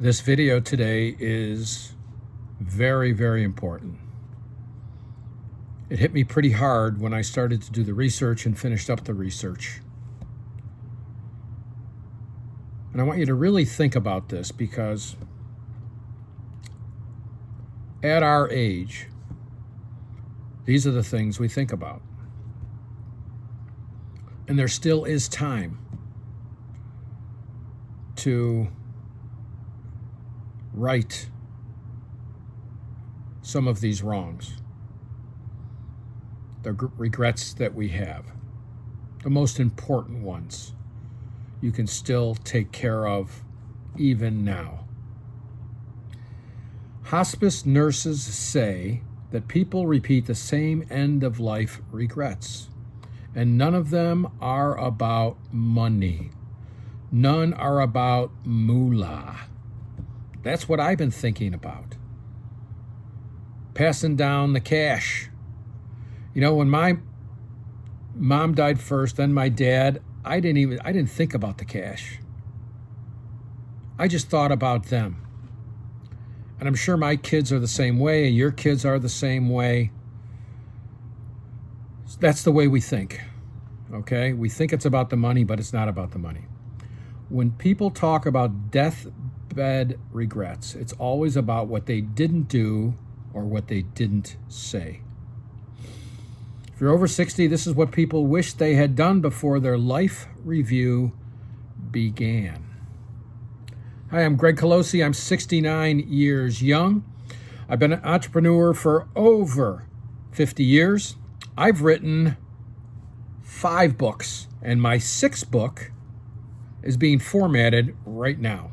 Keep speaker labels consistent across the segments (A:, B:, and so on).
A: This video today is very, very important. It hit me pretty hard when I started to do the research and finished up the research. And I want you to really think about this, because at our age, these are the things we think about. And there still is time to right some of these wrongs, the regrets that we have, the most important ones you can still take care of even now. Hospice nurses say that people repeat the same end-of-life regrets, and none of them are about money. None are about moolah. That's what I've been thinking about. Passing down the cash. You know, when my mom died first, then my dad, I didn't think about the cash. I just thought about them. And I'm sure my kids are the same way, and your kids are the same way. That's the way we think, okay? We think it's about the money, but it's not about the money. When people talk about deathbed regrets, it's always about what they didn't do or what they didn't say. If you're over 60, this is what people wish they had done before their life review began. Hi, I'm Greg Colosi. I'm 69 years young. I've been an entrepreneur for over 50 years. I've written 5 books, and my 6th book is being formatted right now.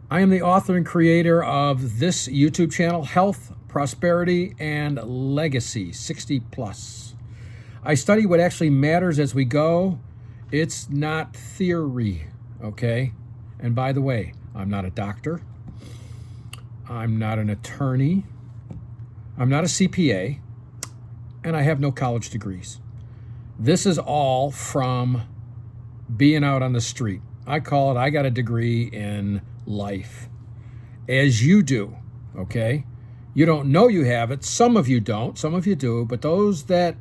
A: I am the author and creator of this YouTube channel, Health, Prosperity, and Legacy 60 Plus. I study what actually matters as we go. It's not theory, okay? And by the way, I'm not a doctor. I'm not an attorney. I'm not a CPA. And I have no college degrees. This is all from being out on the street. I call it, I got a degree in life, as you do, okay? You don't know you have it. Some of you don't, some of you do, but those that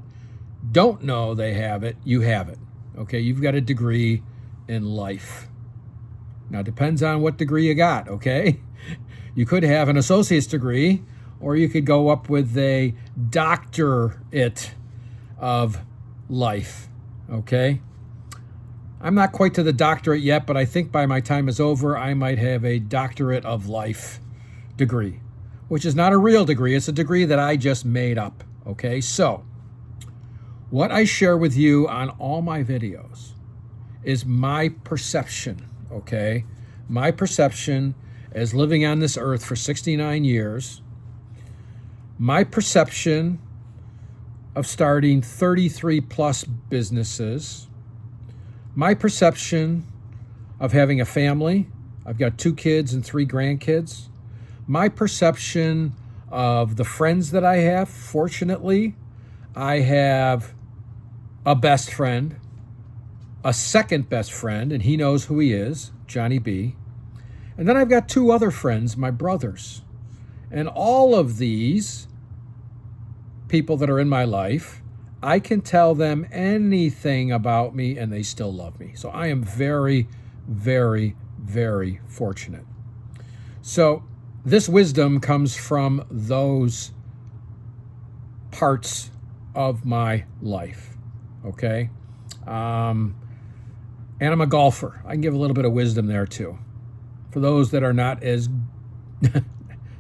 A: don't know they have it, you have it, okay? You've got a degree in life. Now, it depends on what degree you got, okay? You could have an associate's degree, or you could go up with a doctorate of life, okay? I'm not quite to the doctorate yet, but I think by my time is over, I might have a doctorate of life degree, which is not a real degree. It's a degree that I just made up, okay? So what I share with you on all my videos is my perception, okay? My perception as living on this earth for 69 years, my perception of starting 33 plus businesses, my perception of having a family. I've got 2 kids and 3 grandkids. My perception of the friends that I have. Fortunately, I have a best friend, a second best friend, and he knows who he is, Johnny B. And then I've got 2 other friends, my brothers. And all of these people that are in my life, I can tell them anything about me and they still love me. So I am very, very, very fortunate. So this wisdom comes from those parts of my life, okay? And I'm a golfer. I can give a little bit of wisdom there too. For those that are not as, I was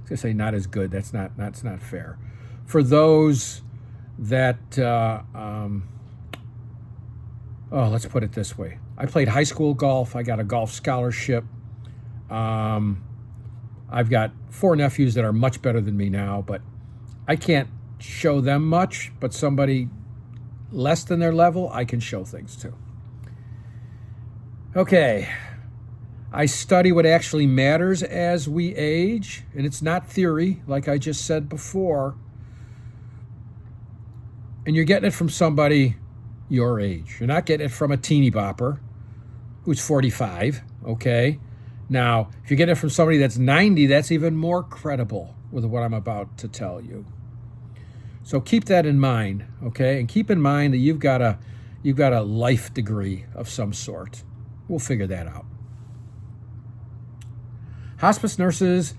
A: gonna say not as good, that's not fair. For those that, let's put it this way. I played high school golf. I got a golf scholarship. I've got 4 nephews that are much better than me now, but I can't show them much, but somebody less than their level, I can show things to. Okay. I study what actually matters as we age, and it's not theory, like I just said before. And you're getting it from somebody your age. You're not getting it from a teeny bopper who's 45, okay? Now, if you get it from somebody that's 90, that's even more credible with what I'm about to tell you. So keep that in mind, okay? And keep in mind that you've got a life degree of some sort. We'll figure that out. Hospice nurses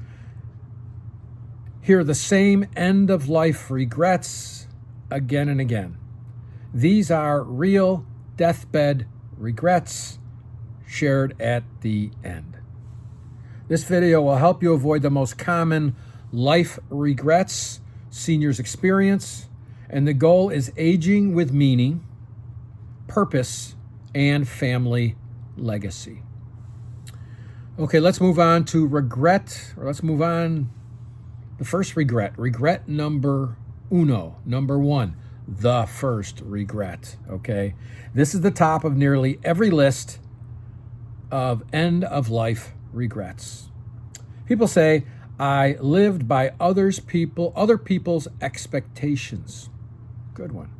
A: hear the same end-of-life regrets again and again. These are real deathbed regrets shared at the end. This video will help you avoid the most common life regrets seniors experience, and the goal is aging with meaning, purpose, and family legacy. Okay, let's move on to regret, or let's move on. The first regret, regret number one, the first regret, okay? This is the top of nearly every list of end-of-life regrets. People say, I lived by other people's expectations. Good one.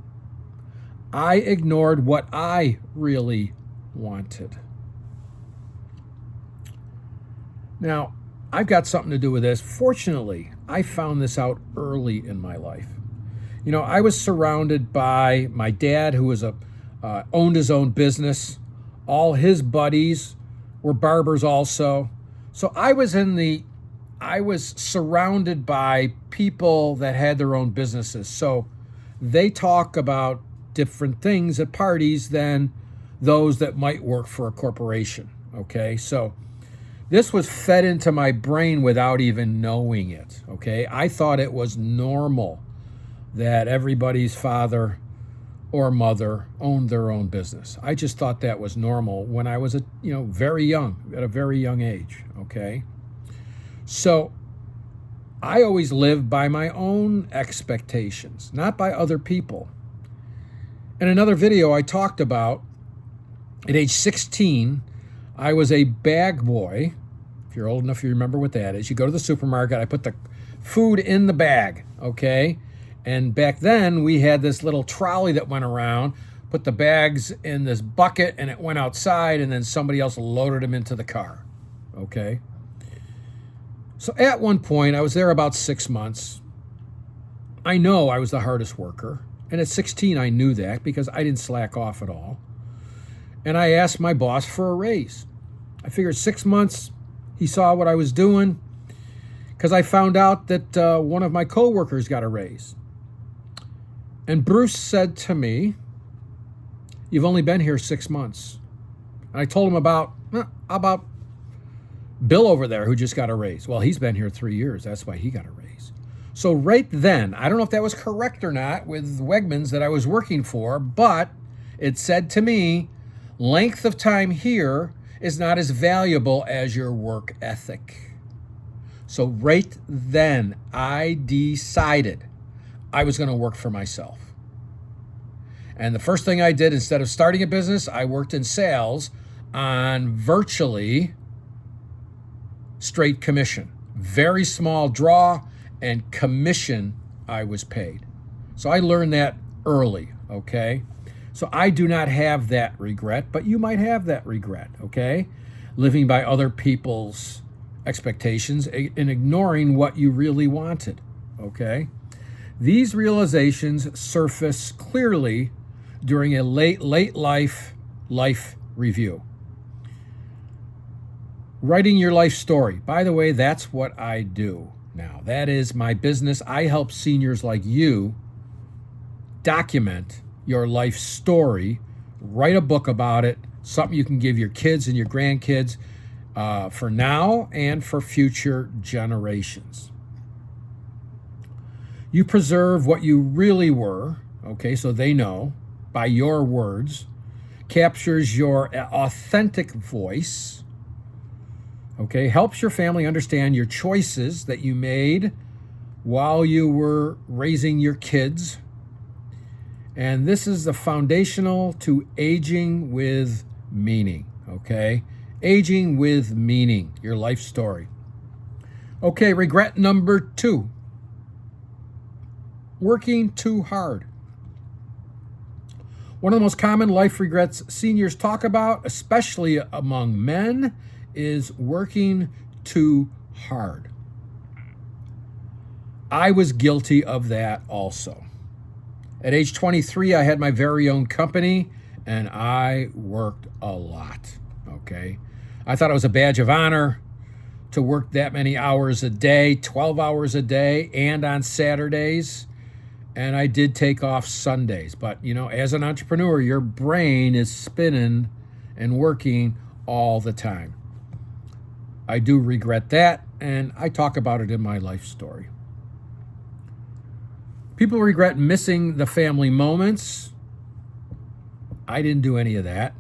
A: I ignored what I really wanted. Now, I've got something to do with this. Fortunately, I found this out early in my life. You know, I was surrounded by my dad, who was owned his own business. All his buddies were barbers also. So I was surrounded by people that had their own businesses. So they talk about different things at parties than those that might work for a corporation. Okay, so this was fed into my brain without even knowing it. Okay, I thought it was normal that everybody's father or mother owned their own business. I just thought that was normal when I was very young, at a very young age. Okay. So I always lived by my own expectations, not by other people. In another video I talked about, at age 16, I was a bag boy. If you're old enough, you remember what that is. You go to the supermarket, I put the food in the bag, okay? And back then, we had this little trolley that went around, put the bags in this bucket, and it went outside, and then somebody else loaded them into the car, okay? So at one point, I was there about 6 months. I know I was the hardest worker. And at 16, I knew that because I didn't slack off at all. And I asked my boss for a raise. I figured 6 months, he saw what I was doing, because I found out that one of my coworkers got a raise. And Bruce said to me, you've only been here 6 months. And I told him about Bill over there who just got a raise. Well, he's been here 3 years. That's why he got a raise. So right then, I don't know if that was correct or not with Wegmans that I was working for, but it said to me, length of time here is not as valuable as your work ethic. So right then, I decided I was going to work for myself. And the first thing I did, instead of starting a business, I worked in sales on virtually straight commission. Very small draw and commission I was paid. So I learned that early, okay? So I do not have that regret, but you might have that regret, okay? Living by other people's expectations and ignoring what you really wanted, okay? These realizations surface clearly during a late life review. Writing your life story. By the way, that's what I do now. That is my business. I help seniors like you document your life story, write a book about it, something you can give your kids and your grandkids for now and for future generations. You preserve what you really were, okay, so they know, by your words, captures your authentic voice, okay, helps your family understand your choices that you made while you were raising your kids. And this is the foundational to aging with meaning, okay? Aging with meaning, your life story. Okay, regret number 2. Working too hard. One of the most common life regrets seniors talk about, especially among men, is working too hard. I was guilty of that also. At age 23, I had my very own company, and I worked a lot, okay? I thought it was a badge of honor to work that many hours a day, 12 hours a day, and on Saturdays. And I did take off Sundays. But, as an entrepreneur, your brain is spinning and working all the time. I do regret that, and I talk about it in my life story. People regret missing the family moments. I didn't do any of that.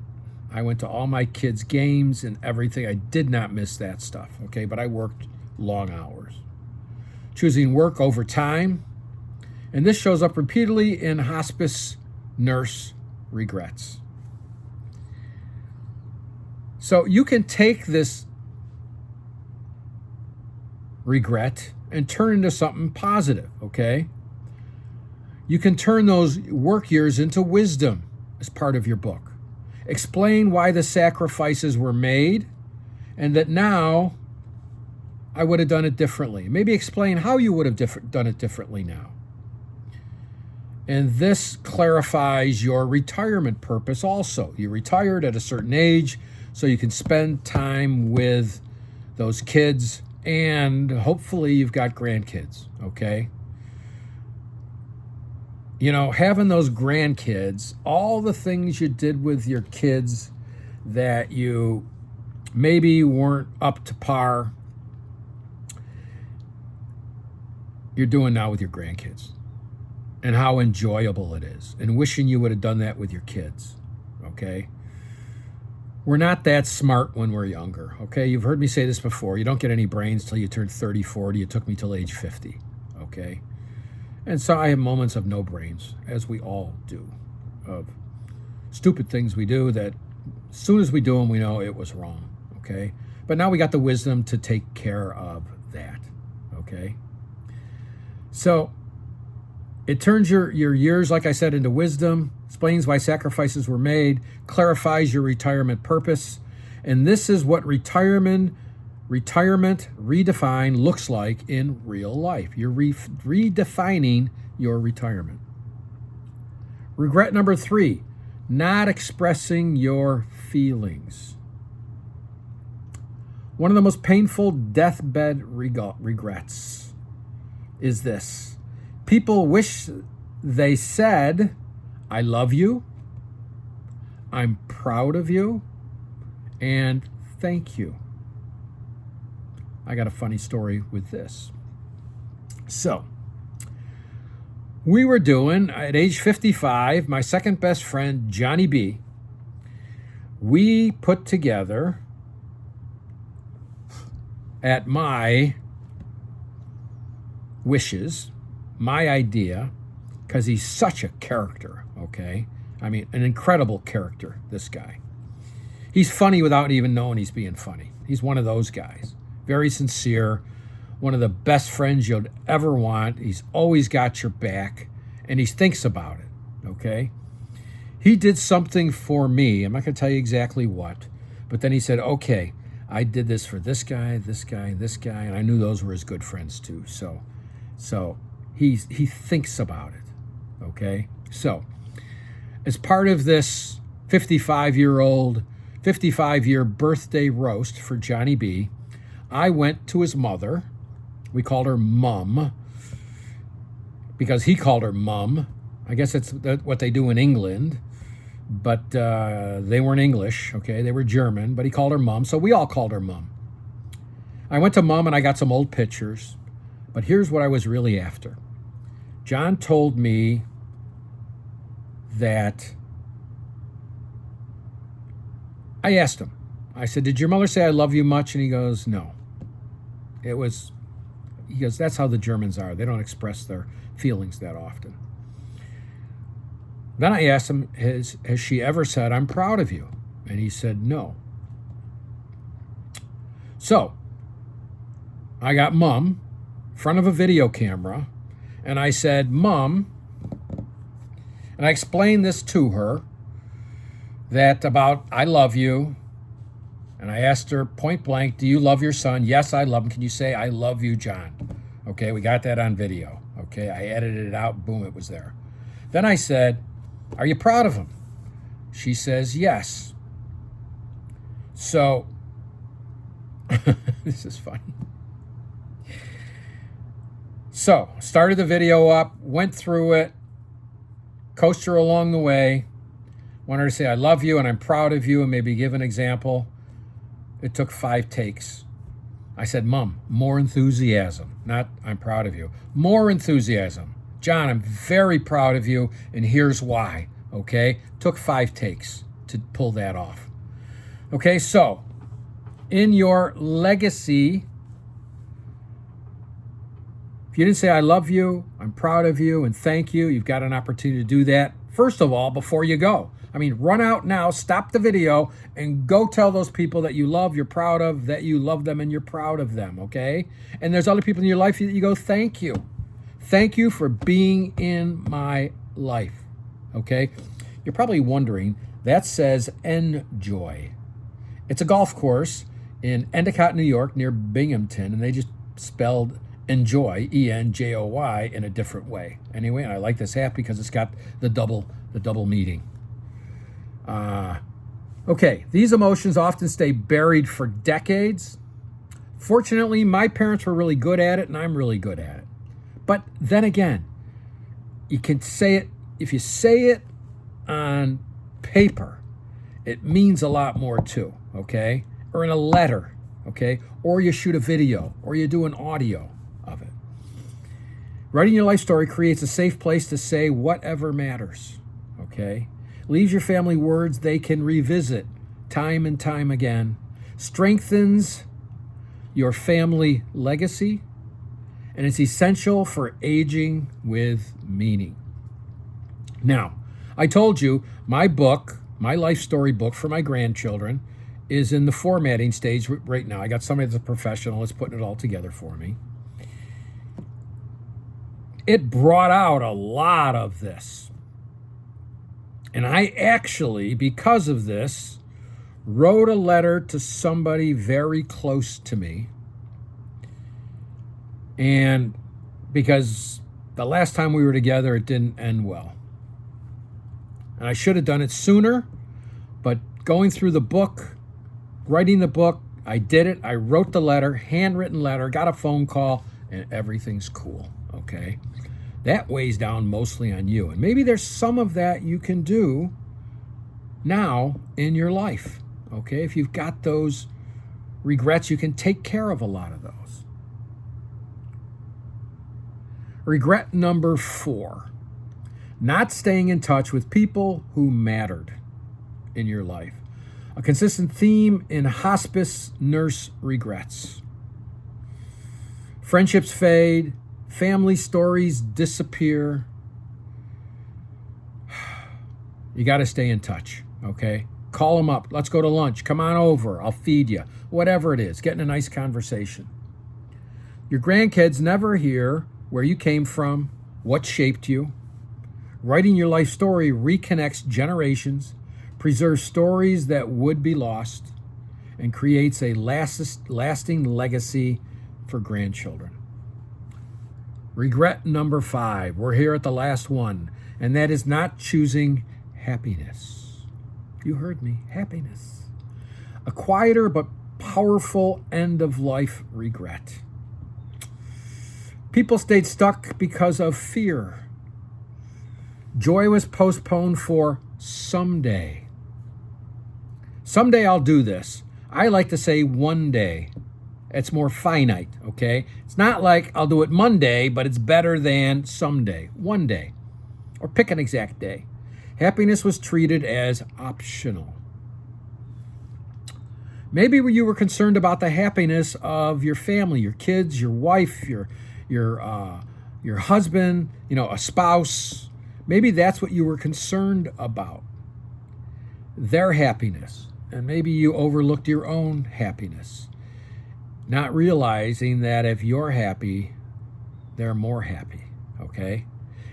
A: I went to all my kids' games and everything. I did not miss that stuff, okay? But I worked long hours. Choosing work over time. And this shows up repeatedly in hospice nurse regrets. So you can take this regret and turn into something positive, okay? You can turn those work years into wisdom as part of your book. Explain why the sacrifices were made and that now I would have done it differently. Maybe explain how you would have done it differently now. And this clarifies your retirement purpose also. You retired at a certain age so you can spend time with those kids, and hopefully you've got grandkids, okay? Having those grandkids, all the things you did with your kids that you maybe weren't up to par, you're doing now with your grandkids. And how enjoyable it is. And wishing you would have done that with your kids, okay? We're not that smart when we're younger, okay? You've heard me say this before. You don't get any brains till you turn 30, 40. It took me till age 50, okay? And so I have moments of no brains, as we all do, of stupid things we do that as soon as we do them, we know it was wrong, okay? But now we got the wisdom to take care of that, okay? So it turns your years, like I said, into wisdom, explains why sacrifices were made, clarifies your retirement purpose, and this is what retirement redefined looks like in real life. You're redefining your retirement. Regret number 3, not expressing your feelings. One of the most painful deathbed regrets is this. People wish they said, I love you, I'm proud of you, and thank you. I got a funny story with this. So, we were doing, at age 55, my second best friend, Johnny B, we put together, at my wishes, my idea, because he's such a character, okay? I mean, an incredible character, this guy. He's funny without even knowing he's being funny. He's one of those guys. Very sincere, one of the best friends you'll ever want. He's always got your back, and he thinks about it, okay? He did something for me. I'm not going to tell you exactly what, but then he said, okay, I did this for this guy, this guy, this guy, and I knew those were his good friends too. So he thinks about it, okay? So as part of this 55-year birthday roast for Johnny B, I went to his mother. We called her Mum because he called her Mum. I guess that's what they do in England, but they weren't English, okay? They were German, but he called her Mum, so we all called her Mum. I went to Mum and I got some old pictures, but here's what I was really after. John told me that I asked him. I said, did your mother say I love you much? And he goes, no. He goes, that's how the Germans are. They don't express their feelings that often. Then I asked him, has she ever said, I'm proud of you? And he said, no. So I got Mum in front of a video camera, and I said, Mum, and I explained this to her, that about I love you, And I asked her point blank, do you love your son? Yes, I love him. Can you say, I love you, John? Okay, we got that on video. Okay, I edited it out. Boom, it was there. Then I said, are you proud of him? She says, yes. So, this is funny. So, started the video up, went through it, coached her along the way, wanted her to say, I love you and I'm proud of you, and maybe give an example. It took 5 takes. I said, Mom, more enthusiasm, not I'm proud of you. More enthusiasm. John, I'm very proud of you, and here's why, okay? Took 5 takes to pull that off. Okay, so in your legacy, if you didn't say I love you, I'm proud of you, and thank you, you've got an opportunity to do that, first of all, before you go. I mean, run out now, stop the video, and go tell those people that you love, you're proud of, that you love them and you're proud of them, okay? And there's other people in your life that you go, thank you. Thank you for being in my life, okay? You're probably wondering, that says enjoy. It's a golf course in Endicott, New York, near Binghamton, and they just spelled enjoy, E-N-J-O-Y, in a different way. Anyway, and I like this hat because it's got the double meaning. Okay, these emotions often stay buried for decades. Fortunately, my parents were really good at it, and I'm really good at it. But then again, you can say it, if you say it on paper, it means a lot more too, okay? Or in a letter, okay? Or you shoot a video, or you do an audio of it. Writing your life story creates a safe place to say whatever matters, okay? Leaves your family words they can revisit time and time again. Strengthens your family legacy, and it's essential for aging with meaning. Now, I told you my book, my life story book for my grandchildren, is in the formatting stage right now. I got somebody that's a professional that's putting it all together for me. It brought out a lot of this. And I actually, because of this, wrote a letter to somebody very close to me. And because the last time we were together, it didn't end well. And I should have done it sooner, but going through the book, writing the book, I did it. I wrote the letter, handwritten letter, got a phone call, and everything's cool, okay? That weighs down mostly on you. And maybe there's some of that you can do now in your life, okay? If you've got those regrets, you can take care of a lot of those. Regret number 4, not staying in touch with people who mattered in your life. A consistent theme in hospice nurse regrets. Friendships fade, family stories disappear. You got to stay in touch, okay? Call them up. Let's go to lunch. Come on over. I'll feed you. Whatever it is, getting a nice conversation. Your grandkids never hear where you came from, what shaped you. Writing your life story reconnects generations, preserves stories that would be lost, and creates a lasting legacy for grandchildren. Regret number 5. We're here at the last one, and that is not choosing happiness. You heard me, happiness. A quieter but powerful end-of-life regret. People stayed stuck because of fear. Joy was postponed for someday. Someday I'll do this. I like to say one day. It's more finite, okay? It's not like I'll do it Monday, but it's better than someday, one day. Or pick an exact day. Happiness was treated as optional. Maybe you were concerned about the happiness of your family, your kids, your wife, your husband, a spouse. Maybe that's what you were concerned about. Their happiness. And maybe you overlooked your own happiness. Not realizing that if you're happy, they're more happy, okay?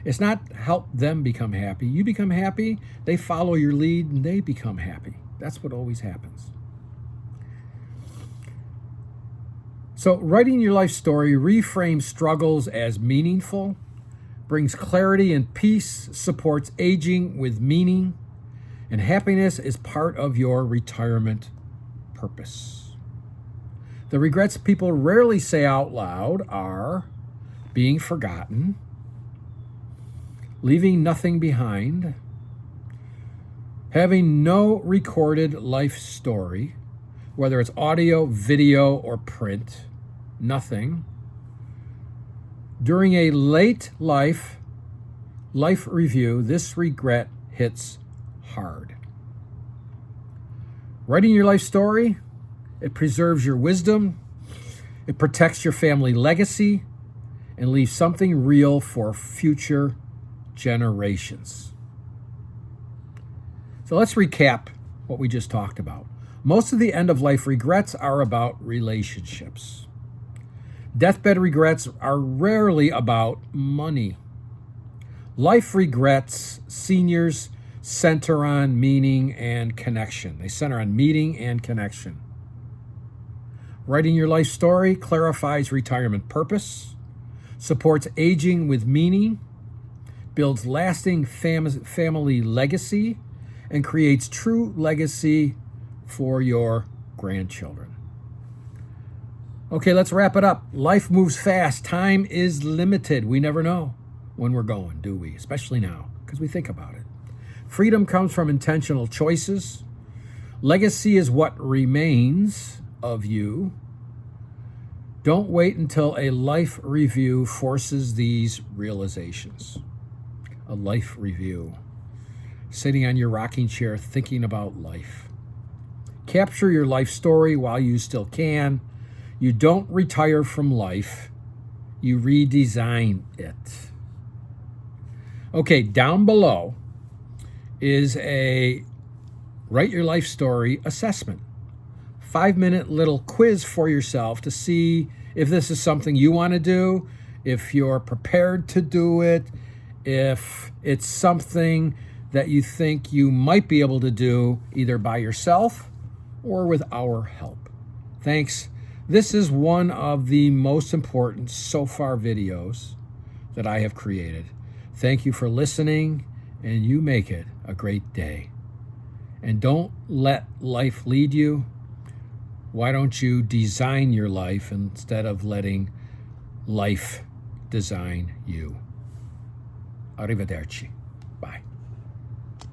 A: It's not help them become happy. You become happy, they follow your lead, and they become happy. That's what always happens. So writing your life story reframes struggles as meaningful, brings clarity and peace, supports aging with meaning, and happiness is part of your retirement purpose. The regrets people rarely say out loud are being forgotten, leaving nothing behind, having no recorded life story, whether it's audio, video, or print, nothing. During a late life review, this regret hits hard. Writing your life story, it preserves your wisdom, it protects your family legacy, and leaves something real for future generations. So let's recap what we just talked about. Most of the end-of-life regrets are about relationships. Deathbed regrets are rarely about money. Life regrets, seniors center on meaning and connection. They center on meaning and connection. Writing your life story clarifies retirement purpose, supports aging with meaning, builds lasting family legacy, and creates true legacy for your grandchildren. Okay, let's wrap it up. Life moves fast. Time is limited. We never know when we're going, do we? Especially now, because we think about it. Freedom comes from intentional choices. Legacy is what remains of you. Don't wait until a life review forces these realizations. A life review. Sitting on your rocking chair thinking about life. Capture your life story while you still can. You don't retire from life. You redesign it. Okay, down below is a Write Your Life Story assessment. 5-minute little quiz for yourself to see if this is something you want to do, if you're prepared to do it, if it's something that you think you might be able to do either by yourself or with our help. Thanks. This is one of the most important so far videos that I have created. Thank you for listening, and you make it a great day. And don't let life lead you. Why don't you design your life instead of letting life design you? Arrivederci. Bye.